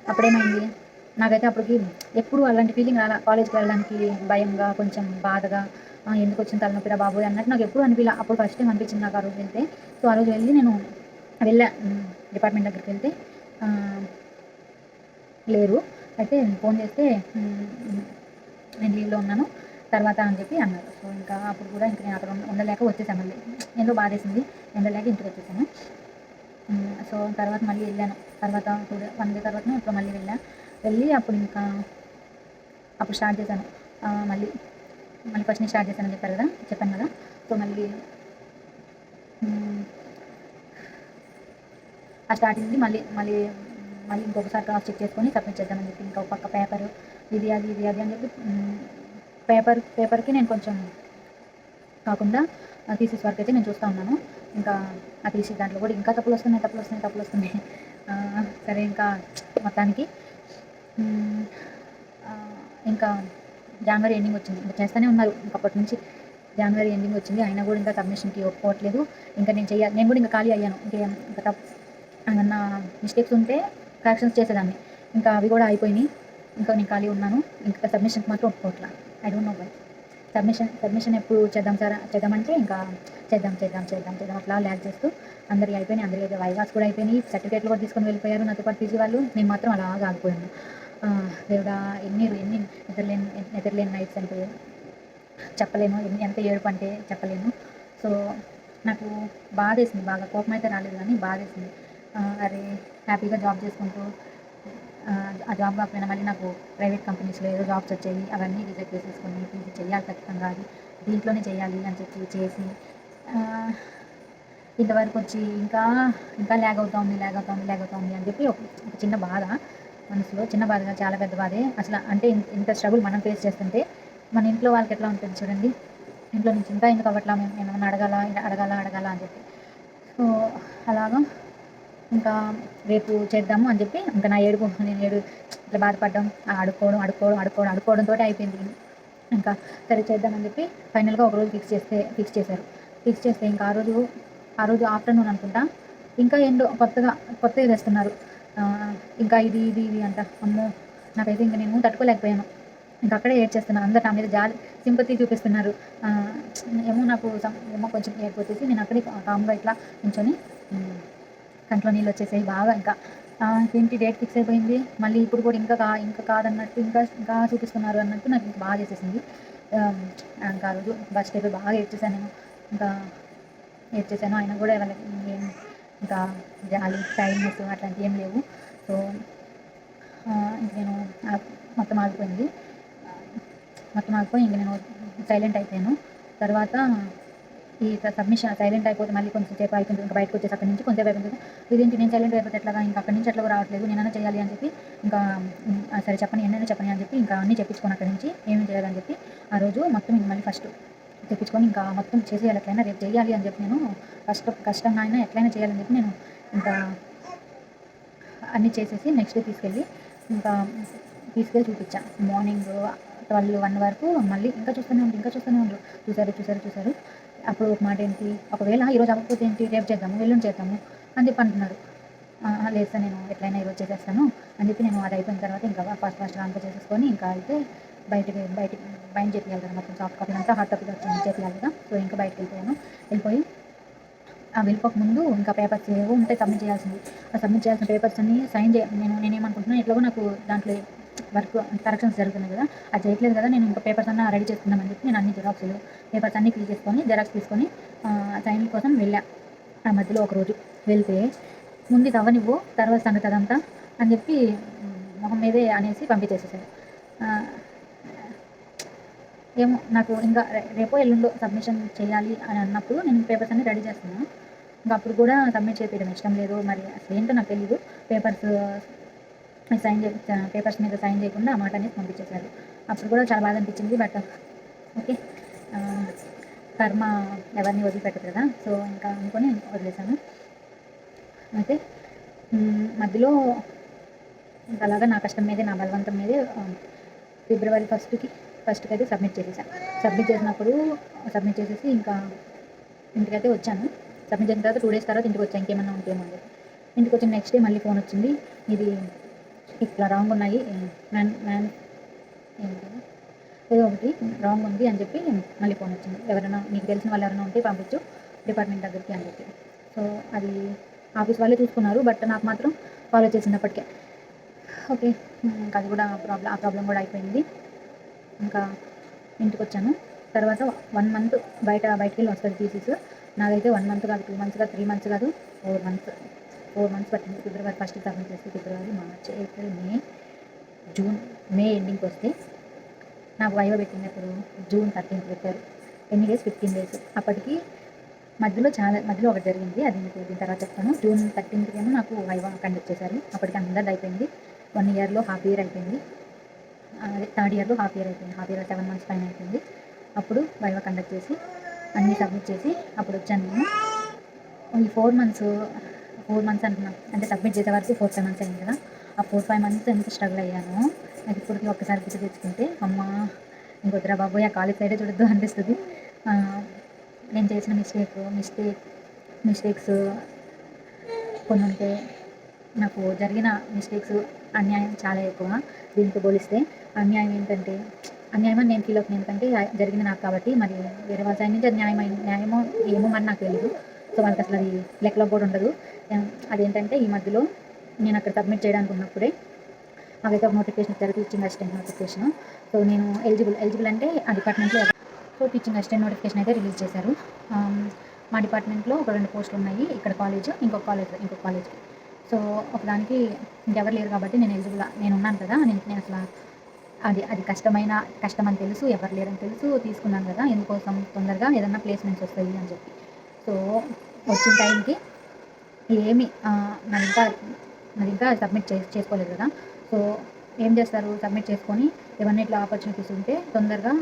అప్పుడేమైంది, నాకైతే అప్పటికి ఎప్పుడు అలాంటి ఫీలింగ్ రాలా. కాలేజ్‌కి వెళ్ళడానికి భయంగా, కొంచెం బాధగా ఎందుకొచ్చిన తలనొప్పిరా బాబోయ్! అన్నట్టు నాకెప్పుడు అనిపియలా. అప్పుడు ఫస్ట్ టైమ్ అనిపించింది నాకు ఆ రోజు వెళ్తే. సో, ఆ రోజు నేను వెళ్ళా. డిపార్ట్మెంట్ దగ్గరికెళ్తే ఆహ్, లేరు. అయితే ఫోన్ చేస్తే నేను లీవ్‌లో ఉన్నాను. తర్వాత అని చెప్పి అన్నారు. సో, ఇంకా అప్పుడు కూడా ఇంక నేను అక్కడ ఉండలేక వచ్చేసా మళ్ళీ. ఏందో బాధేసింది. ఉండలేక ఇంటికొచ్చేసాను. సో, తర్వాత మళ్ళీ వెళ్ళాను. తర్వాత 1 డే తర్వాతనో ఎప్పుడో మళ్ళీ వెళ్ళి అప్పుడు స్టార్ట్ చేశాను. మళ్ళీ ఫస్ట్ నుంచి స్టార్ట్ చేశానని చెప్పాను కదా! సో, హ్మ్. ఆ స్టార్టింగ్ నుండి మళ్ళీ ఇంకొకసారి క్రాస్ చెక్ చేసుకొని సబ్మిట్ చేద్దామని చెప్పి ఇంకా ఒక పక్క పేపరు ఇది అది అని చెప్పి పేపర్‌కి నేను కొంచెం కాకుండా థీసిస్ వర్క్ అయితే నేను చూస్తా ఉన్నాను. ఇంకా ఆ థీసిస్ దాంట్లో కూడా ఇంకా తప్పులొస్తున్నాయి. సరే ఇంకా మొత్తానికి హ్మ్. ఇంకా జనవరి ఎండింగ్ వచ్చింది. ఇంక చేస్తూనే ఉన్నారు. ఇంకప్పటి నుంచి జనవరి ఎండింగ్ వచ్చింది. అయినా కూడా ఇంకా సబ్మిషన్‌కి ఒప్పుకోవట్లేదు. ఇంకా నేను కూడా ఇంకా ఖాళీ అయ్యాను. ఇంకా ఏమన్నా మిస్టేక్స్ ఉంటే కరెక్షన్స్ చేసేదాన్ని. ఇంకా అవి కూడా అయిపోయినాయి. ఇంకా నేను ఖాళీ ఉన్నాను. ఇంకా సబ్మిషన్‌కి మాత్రం ఒప్పుకోవట్ల. I don't know why. Submission ఎప్పుడు చేద్దాం సార్ చేద్దామంటే ఇంకా చేద్దాం అట్లా ల్యాగ్ చేస్తూ అందరియి అయిపోయినాయి. అందరియి వైవాస్ కూడా అయిపోయినాయి. సర్టిఫికేట్లు కూడా తీసుకొని వెళ్ళిపోయారు నాతో పాటు పీజీ వాళ్ళు. నేను మాత్రం అలాగా ఆగిపోయాను. దేవుడా! ఎన్ని నిద్రలేని నైట్స్ అంటే చెప్పలేను. ఎంత ఏడుపంటే చెప్పలేను. సో, నాకు బాధేసింది బాగా. కోపమైతే రాలేదు గానీ బాధేసింది. అరే! హ్యాపీగా జాబ్ చేసుకుంటూ ఆ జాబ్ కాకపోయినా మళ్ళీ నాకు ప్రైవేట్ కంపెనీస్‌లో ఏదో జాబ్స్ వచ్చాయి. అవన్నీ రిజెక్ట్ చేసేసుకొని ఇది చెయ్యాలి ఖచ్చితంగా దీంట్లోనే చేయాలి అని చెప్పి చేసి ఆహ్, ఇంతవరకొచ్చి ఇంకా ల్యాగ్ అవుతా ఉంది అని చెప్పి ఒక చిన్న బాధ మనసులో. చిన్న బాధ కాదు చాలా పెద్ద బాధే. అంటే ఇంత స్ట్రగుల్ మనం ఫేస్ చేస్తుంటే మన ఇంట్లో వాళ్ళకి ఎట్లా ఉంటుంది చూడండి. ఇంట్లో నుంచి ఇంకా ఎందుకు అవ్వట్లా మేము ఏమన్నా అడగాలా అని చెప్పి. సో, అలాగా ఇంకా రేపు చేద్దాము అని చెప్పి ఇంకా నా ఏడుపు నేను ఇట్లా బాధపడడం, అడుక్కోవడంతో అయిపోయింది. ఇంకా సరే చేద్దామని చెప్పి ఫైనల్గా ఒకరోజు ఫిక్స్ చేశారు. ఫిక్స్ చేస్తే ఇంకా ఆ రోజు ఆఫ్టర్నూన్ అనుకుంటా, ఇంకా ఏంటో కొత్తగా తెస్తున్నారు. ఇంకా ఇది అంట. అమ్మో! నాకైతే ఇంక నేను తట్టుకోలేకపోయాను. ఇంక అక్కడే ఏడ్చేస్తున్నా. అందరు నా మీద సింపతి చూపిస్తున్నారు. ఏమో నాకు ఏమో కొంచెం ఏడుపు వచ్చేసి నేను అక్కడే కామ్‌గా ఇట్లా నించొని కంట్లో నీళ్ళు వచ్చేసాయి బాగా. ఇంకా ఏంటి డేట్ ఫిక్స్ అయిపోయింది. మళ్ళీ ఇప్పుడు కూడా ఇంకా కాదన్నట్టు ఇంకా చూపిస్తున్నారు అన్నట్టు నాకు ఇంకా బాగా చేసేసింది. ఇంకా ఆ రోజు బస్ట్ అయిపోయి బాగా ఏడ్చేసాను నేను. ఇంకా ఏడ్చేసాను. అయినా కూడా వాళ్ళకి ఏం ఇంకా జాలి, సైడ్నెస్ అట్లాంటివి ఏం లేవు. సో ఇంక నేను మొత్తం ఆగిపోయింది. మొత్తం ఆగిపోయి ఇంక నేను సైలెంట్ అయిపోయాను. తర్వాత ఈ సబ్మిషన్ సైలెంట్ అయిపోతే మళ్ళీ కొంచెం సేపు అయిపోయింది. ఇంకా బయటకు వచ్చేసి అక్కడి నుంచి కొంచెం సేపు అయిపోయింది. ఇదేంటి నేను సైలెంట్ అయిపోతే ఎట్లాగా, ఇంకా అక్కడి నుంచి ఎట్లాగో రావట్లేదు, నేనైనా చేయాలి అని చెప్పి ఇంకా సరే చెప్పని ఎన్నైనా చెప్పని అని చెప్పి ఇంకా అన్నీ చెప్పించుకొని అక్కడి నుంచి ఏమేమి చేయాలని చెప్పి ఆ రోజు మొత్తం ఇంక మళ్ళీ ఫస్ట్ తెప్పించుకొని ఇంకా మొత్తం చేసేయాలి, ఎట్లయినా రేపు చేయాలి అని చెప్పి నేను కష్టంగా అయినా ఎట్లయినా చేయాలని చెప్పి నేను ఇంకా అన్నీ చేసేసి నెక్స్ట్ డే తీసుకెళ్ళి చూపించా. మార్నింగ్ 1 వరకు మళ్ళీ ఇంకా చూస్తూనే ఉండ్రు. చూసారు. అప్పుడు ఒక మాట ఏంటి, ఒకవేళ ఈరోజు అవ్వకపోతే ఏంటి, రేపు చేద్దాము, ఎల్లుండి చేద్దాము అని చెప్పి అంటున్నారు. లేదు సార్, నేను ఎట్లయినా ఈరోజు చేసేస్తాను అని చెప్పి నేను అది అయిపోయిన తర్వాత ఇంకా ఫాస్ట్గా అంతా చేసేసుకొని ఇంకా అయితే బయట చేపియాలి కదా, మొత్తం సాఫ్ట్ కాపీ అంతా హార్డ్ కాపీ చేపియాలి కదా. సో ఇంకా వెళ్ళిపోయి వెళ్ళిపోకముందు ఇంకా పేపర్స్ ఏవో ఉంటే సబ్మిట్ చేయాల్సింది. ఆ సబ్మిట్ చేయాల్సిన పేపర్స్ అన్నీ నేనేమనుకుంటున్నాను, ఎట్లాగో నాకు దాంట్లో వర్క్ కరెక్షన్స్ జరుగుతున్నాయి కదా, అది చేయట్లేదు కదా, నేను ఇంకా పేపర్స్ అన్నీ రెడీ చేసుకుందామని చెప్పి నేను అన్ని పేపర్స్ అన్నీ ఫిల్ చేసుకొని జెరాక్స్ తీసుకొని సైన్ కోసం వెళ్ళా. ఆ మధ్యలో ఒకరోజు వెళ్తే ముందు ఇది అవ్వనివ్వు, తర్వాత సంగతి అదంతా అని చెప్పి మొహం మీదే అనేసి పంపించేసేసారు. ఏమో నాకు ఇంకా రేపో ఎల్లుండో సబ్మిషన్ చేయాలి అని అన్నప్పుడు నేను పేపర్స్ అన్నీ రెడీ చేస్తున్నాను. ఇంకా అప్పుడు కూడా సబ్మిట్ చేయడం ఇష్టం లేదు. మరి అసలు ఏంటో నాకు తెలీదు. పేపర్స్ మీద సైన్ చేయకుండా ఆ మాట అనేది పంపించేశారు. అప్పుడు కూడా చాలా బాధ అనిపించింది. బట్ ఓకే, కర్మ ఎవరిని వదిలిపెట్టదు కదా. సో ఇంకా అనుకొని వదిలేశాను. అయితే మధ్యలో ఇంకా అలాగా నా కష్టం మీదే, నా బలవంతం మీదే ఫిబ్రవరి ఫస్ట్కి అయితే సబ్మిట్ చేసేసాను. సబ్మిట్ చేసేసి ఇంకా ఇంటికైతే వచ్చాను. సబ్మిట్ చేసిన తర్వాత 2 days తర్వాత ఇంటికి వచ్చాను, ఇంకేమన్నా ఉంటేమో అని. ఇంటికి వచ్చిన నెక్స్ట్ డే మళ్ళీ ఫోన్ వచ్చింది, ఇది ఇట్లా రాంగ్ ఉన్నాయి, ఏదో ఒకటి రాంగ్ ఉంది అని చెప్పి మళ్ళీ ఫోన్ వచ్చింది. ఎవరైనా మీకు తెలిసిన వాళ్ళు ఎవరైనా ఉంటే పంపించు డిపార్ట్మెంట్ దగ్గరికి అని చెప్పి. సో అది ఆఫీస్ వాళ్ళే చూసుకున్నారు, బట్ నాకు మాత్రం కాల్ వచ్చేసినప్పటికే ఓకే. ఇంకా అది కూడా ఆ ప్రాబ్లం కూడా అయిపోయింది. ఇంకా ఇంటికి వచ్చాను. తర్వాత 1 month బయటికి వెళ్ళి వస్తుంది థీసిస్. నాదైతే 1 month కాదు, 2 months కాదు, 3 months కాదు, 4 months పట్టింది. ఫిబ్రవరి ఫస్ట్ సబ్మిట్ చేస్తే ఫిబ్రవరి, మార్చ్, ఏప్రిల్, మే, జూన్, మే ఎండింగ్కి వస్తే నాకు వైవా పెట్టింది అప్పుడు జూన్ 13th పెట్టారు. ఎన్ని డేస్, 15 days. అప్పటికి మధ్యలో ఒకటి జరిగింది, అది మీకు దీని తర్వాత చెప్తాను. జూన్ 13th ఏమో నాకు వైవా కండక్ట్ చేశారు. అప్పటికి అందరిది అయిపోయింది. 1 yearలో హాఫ్ ఇయర్ అయిపోయింది. అదే 3rd yearలో హాఫ్ ఇయర్ అయిపోయింది. హాఫ్ ఇయర్ 7 months పైన అయిపోయింది. అప్పుడు వైవా కండక్ట్ చేసి అన్నీ సబ్మిట్ చేసి అప్పుడు వచ్చాను నేను. ఈ 4 months అంటున్నాను, అంటే సబ్మిట్ చేసే వరకు 4-5 months అయింది కదా. ఆ 4-5 months ఎంత స్ట్రగుల్ అయ్యానో నాకు ఇప్పటికీ ఒక్కసారి గుర్తు తెచ్చుకుంటే అమ్మా ఇంకొద్దురా బాబోయ్, ఆ కాలేజ్ సైడే చూడొద్దు అనిపిస్తుంది. నేను చేసిన మిస్టేక్స్ కొన్ని ఉంటే, నాకు జరిగిన మిస్టేక్స్, అన్యాయం చాలా ఎక్కువ దీంతో పోలిస్తే. అన్యాయం అని నేను ఫీల్ అవుతున్నాను, ఎందుకంటే జరిగింది నాకు కాబట్టి. మరి వేరే వాళ్ళ సైడ్ నుంచి అది న్యాయమో ఏమో మరి నాకు తెలియదు. సో వాళ్ళకి అసలు అది లెక్కలో కూడా ఉండదు. అదేంటంటే ఈ మధ్యలో నేను అక్కడ సబ్మిట్ చేయడానికి ఉన్నప్పుడే నాకైతే ఒక నోటిఫికేషన్ ఇచ్చారు, టీచింగ్ అసిస్టెంట్ నోటిఫికేషన్. సో నేను ఎలిజిబుల్ అంటే ఆ డిపార్ట్మెంట్లో. సో టీచింగ్ అసిస్టెంట్ నోటిఫికేషన్ అయితే రిలీజ్ చేశారు. మా డిపార్ట్మెంట్లో ఒక 2 పోస్టులు ఉన్నాయి. ఇక్కడ కాలేజ్, ఇంకొక కాలేజ్కి. సో ఒకదానికి ఇంకెవరు లేరు కాబట్టి నేను ఉన్నాను కదా. నేను అసలు అది కష్టం అని తెలుసు, ఎవరు లేరని తెలుసు, తీసుకున్నాను కదా, ఎందుకోసం తొందరగా ఏదన్నా ప్లేస్మెంట్స్ వస్తాయి అని చెప్పి. సో వచ్చిన టైంకి ఏమి నాది ఇంకా సబ్మిట్ చేసుకోలేదు కదా. సో ఏం చేస్తారు, సబ్మిట్ చేసుకొని ఏమన్నా ఇట్లా ఆపర్చునిటీస్ ఉంటే తొందరగా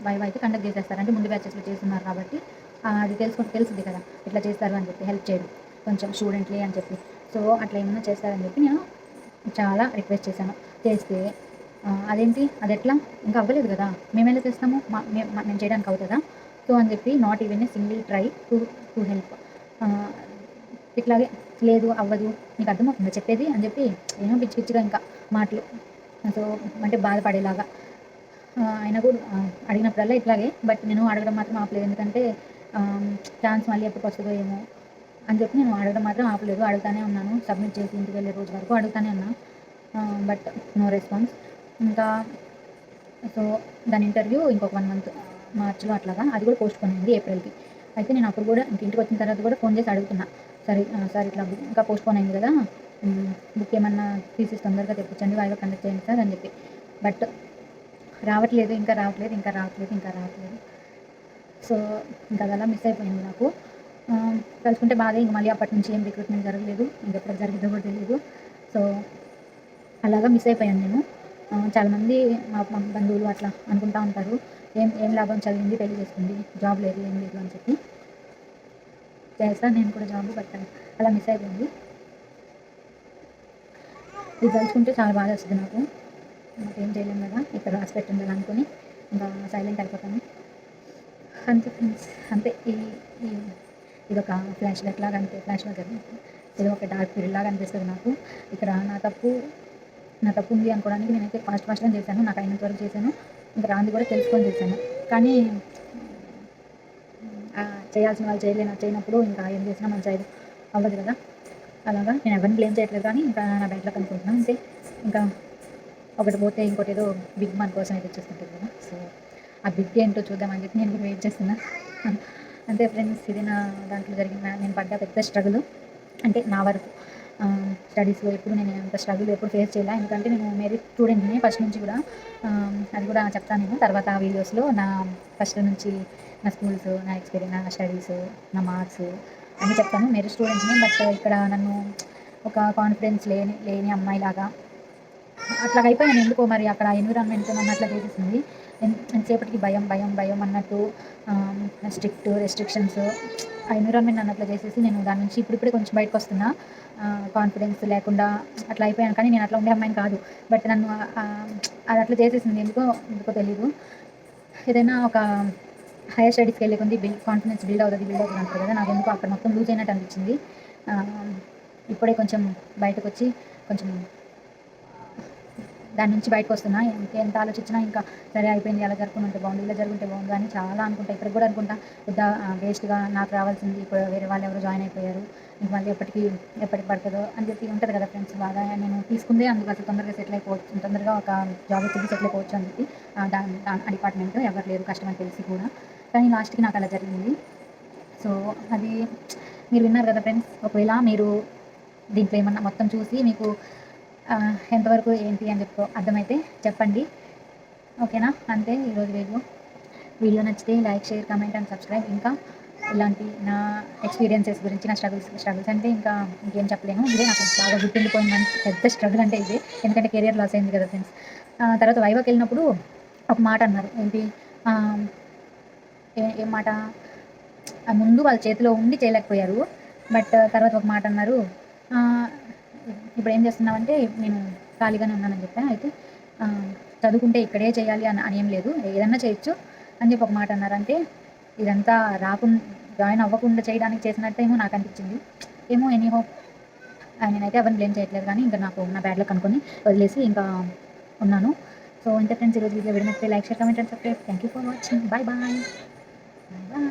వైవా అయితే కండక్ట్ చేసేస్తారు. అంటే ముందు బ్యాచెస్లో చేస్తున్నారు కాబట్టి అది తెలుసుంది కదా ఇట్లా చేస్తారు అని చెప్పి, హెల్ప్ చేయడం కొంచెం స్టూడెంట్లే అని చెప్పి. సో అట్లా ఏమన్నా చేస్తారని చెప్పి నేను చాలా రిక్వెస్ట్ చేశాను. చేస్తే అదేంటి అదెట్లా? ఇంకా అవ్వలేదు గదా! మేమెలా చేస్తాము? మేము చేయడానికి అవుతదా? సో అని చెప్పి not even a single try to to help. ఆహ్, ఇట్లాగే లేదు అవ్వదు. నీకు అర్థమవుతుందా చెప్పేది? అని చెప్పి ఏమో పిచ్చి పిచ్చిగా ఇంకా మాటలు. సో అంటే బాధపడేలాగా. అయినా కూడా అడిగినప్పుడల్లా ఇట్లాగే. బట్ నేను అడగడం మాత్రం ఆపలేదు. ఎందుకంటే ఛాన్స్ మళ్ళీ ఎప్పటికొస్తదో ఏమో అని చెప్పి నేను అడగడం మాత్రం ఆపలేదు. అడుగుతానే ఉన్నాను. సబ్మిట్ చేసి ఇంటికి వెళ్ళే రోజు వరకు అడుగుతానే ఉన్నా. But no response. ఇంకా సో దాని ఇంటర్వ్యూ ఇంకొక 1 మంత్ మార్చ్‌లో అట్లాగా. అది కూడా పోస్ట్‌పోన్ అయింది ఏప్రిల్‌కి. అయితే నేను అప్పుడు కూడా ఇంటికి వచ్చిన తర్వాత కూడా ఫోన్ చేసి అడుగుతున్నా. సరే సార్ ఇట్లా ఇంకా పోస్ట్‌పోన్ అయింది కదా! బుక్ ఏమన్నా థీసిస్ తొందరగా తెప్పించండి. వైవా కండక్ట్ చేయండి సార్ అని చెప్పి. బట్ రావట్లేదు. ఇంకా రావట్లేదు. ఇంకా రావట్లేదు. ఇంకా రావట్లేదు. సో ఇంకా అదలా మిస్ అయిపోయింది నాకు. తలుచుకుంటే బాధే. ఇంక మళ్ళీ అప్పటి నుంచి ఏం రిక్రూట్‌మెంట్ జరగలేదు. ఇంకెప్పుడు జరిగిద్దో కూడా తెలీదు. సో అలాగా మిస్ అయిపోయాను నేను. చాలామంది మా బంధువులు అట్లా అనుకుంటా ఉంటారు. ఏం ఏం లాభం చదివింది, పెళ్లి చేసుకుంది, జాబ్ లేదు, ఏం లేదు అని చెప్పి. చేశాను నేను కూడా జాబ్. బట్ అలా మిస్ అయిపోయింది. ఇది తలుచుకుంటే చాలా బాధేస్తది నాకు. ఏం చేయలేం కదా! ఇక్కడ రాసి పెట్టింది కదా అనుకోని ఇంకా సైలెంట్ అయిపోతాను. అంతే ఫ్రెండ్స్. అంతే ఈ ఈ ఇదొక ఫ్లాష్ బ్యాక్ లాగా అంతే. ఫ్లాష్ బ్యాక్ అది. ఏదో ఒక డార్క్ పీరియడ్ లాగా అనిపిస్తది నాకు. ఇక్కడ నా తప్పు ఉంది అనుకోవడానికి నేనైతే ఫాస్ట్‌గానే చేశాను. నాకు అయినంత వరకు చేశాను. ఇంక రాంది కూడా తెలుసుకొని చేశాను. కానీ చేయాల్సిన వాళ్ళు చేయనప్పుడు ఇంకా ఏం చేసినా మంచి అవ్వదు కదా! అలాగా నేను ఎవరిని బ్లేమ్ చేయట్లేదు కానీ ఇంకా నా బ్యాడ్ లక్ అనుకుంటున్నాను అంతే. ఇంకా ఒకటి పోతే ఇంకోటేదో బిగ్ మన కోసం ఎదురు చూస్తుంటది కదా! సో ఆ బిగ్ ఏంటో చూద్దామని చెప్పి నేను కూడా వెయిట్ చేస్తున్నా. అంతే ఫ్రెండ్స్. ఇది నా దాంట్లో జరిగిన నేను పడ్డ పెద్ద స్ట్రగులు. అంటే నా వరకు. స్టడీస్‌లో ఎప్పుడు నేను అంత స్ట్రగుల్ ఎప్పుడు ఫేస్ చేయలే. ఎందుకంటే నేను మెరిట్ స్టూడెంట్‌ని ఫస్ట్ నుంచి కూడా. అది కూడా చెప్తాను నేను తర్వాత వీడియోస్‌లో. ఫస్ట్ నుంచి నా స్కూల్స్, నా ఎక్స్‌పీరియన్స్, నా స్టడీస్, నా మార్క్స్ అన్నీ చెప్తాను. మెరిట్ స్టూడెంట్‌ని. బట్ ఇక్కడ నన్ను ఒక కాన్ఫిడెన్స్ లేని అమ్మాయిలాగా అట్లాగయిపోయాను. ఎందుకో మరి అక్కడ ఎన్విరాన్మెంట్ నన్ను అట్లా చేసేసింది. ఎంతసేపటికి భయం అన్నట్టు రెస్ట్రిక్షన్స్ ఆ ఎన్విరాన్మెంట్ నన్ను అట్లా చేసేసి నేను దాని నుంచి ఇప్పుడిప్పుడే కొంచెం బయటకొస్తున్నా. కాన్ఫిడెన్స్ లేకుండా అట్లా అయిపోయాను. కానీ నేను అట్లా ఉండే అమ్మాయిని కాదు. బట్ నన్ను అది అట్లా చేసేసింది. ఎందుకో తెలీదు. ఏదైనా ఒక హైయర్ స్టడీస్‌కి వెళ్ళే కొద్దీ కాన్ఫిడెన్స్ బిల్డ్ అవుతది అంటారు కదా! నాకెందుకో అక్కడ మొత్తం లూజ్ అయినట్టు అనిపించింది. ఇప్పుడే కొంచెం బయటకొచ్చి కొంచెం దాని నుంచి బయటకొస్తున్నా. ఎంత ఆలోచించినా ఇంకా సరే అయిపోయింది. అలా జరుపుకొని ఉంటే బాగుండు, ఇలా జరుగుంటే బాగుండు అని చాలా అనుకుంటా. ఇప్పటికి కూడా అనుకుంటా. వేస్ట్‌గా నాకు రావాల్సింది ఇప్పుడు వేరే వాళ్ళు ఎవరో జాయిన్ అయిపోయారు. ఇంక మళ్ళీ ఎప్పటికి పడతదో అని చెప్పి ఉంటది కదా ఫ్రెండ్స్ బాధ. నేను తీసుకుందే అందుకు అసలు తొందరగా సెటిల్ అయిపోవచ్చు. తొందరగా ఒక జాబ్ వచ్చి సెటిల్ అయిపోవచ్చు అని చెప్పి. ఆ డిపార్ట్మెంట్ ఎవరు లేరు కష్టం అని తెలిసి కూడా. కానీ లాస్ట్‌కి నాకు అలా జరిగింది. సో అది మీరు విన్నారు కదా ఫ్రెండ్స్. ఒకవేళ మీరు దీంట్లో ఏమన్నా మొత్తం చూసి మీకు ఎంతవరకు ఏంటి అని అర్థమైతే చెప్పండి. ఓకేనా? అంతే ఈరోజు వీడియో నచ్చితే like, share, comment and subscribe. ఇంకా ఇలాంటి నా ఎక్స్‌పీరియన్సెస్ గురించి నా స్ట్రగుల్స్ అంటే ఇంకేం చెప్పలేను. ఇదే నాకు బాగా గుర్తుండిపోయిన మంచి పెద్ద స్ట్రగుల్ అంటే ఇదే. ఎందుకంటే కెరియర్ లాస్ అయింది కదా ఫ్రెండ్స్. తర్వాత వైవాకెళ్ళినప్పుడు ఒక మాట అన్నారు. ఏంటి ఆహ్, ఏం మాట? ముందు వాళ్ళ చేతిలో ఉండి చేయలేకపోయారు. బట్ తర్వాత ఒక మాట అన్నారు. ఆహ్, ఇప్పుడేం చేస్తున్నావంటే నేను ఖాళీగానే ఉన్నానని చెప్పా. అయితే చదువుకుంటే ఇక్కడే చేయాలి అని ఏం లేదు. ఏదన్నా చేయొచ్చు అని చెప్పి ఒక మాట అన్నారు. అంటే ఇదంతా జాయిన్ అవ్వకుండా చేయడానికి చేసినట్టేమో నాకనిపించింది. ఏమో ఎనీహౌ నేనైతే ఎవరిని బ్లేమ్ చేయట్లేదు కానీ ఇంకా నాకు నా బ్యాడ్ లక్ అనుకోని వదిలేసి ఇంకా ఉన్నాను. సో ఇంతే ఫ్రెండ్స్. ఈరోజు వీడియో నచ్చితే like, share, comment and subscribe. Thank you for watching. Bye bye. Bye bye.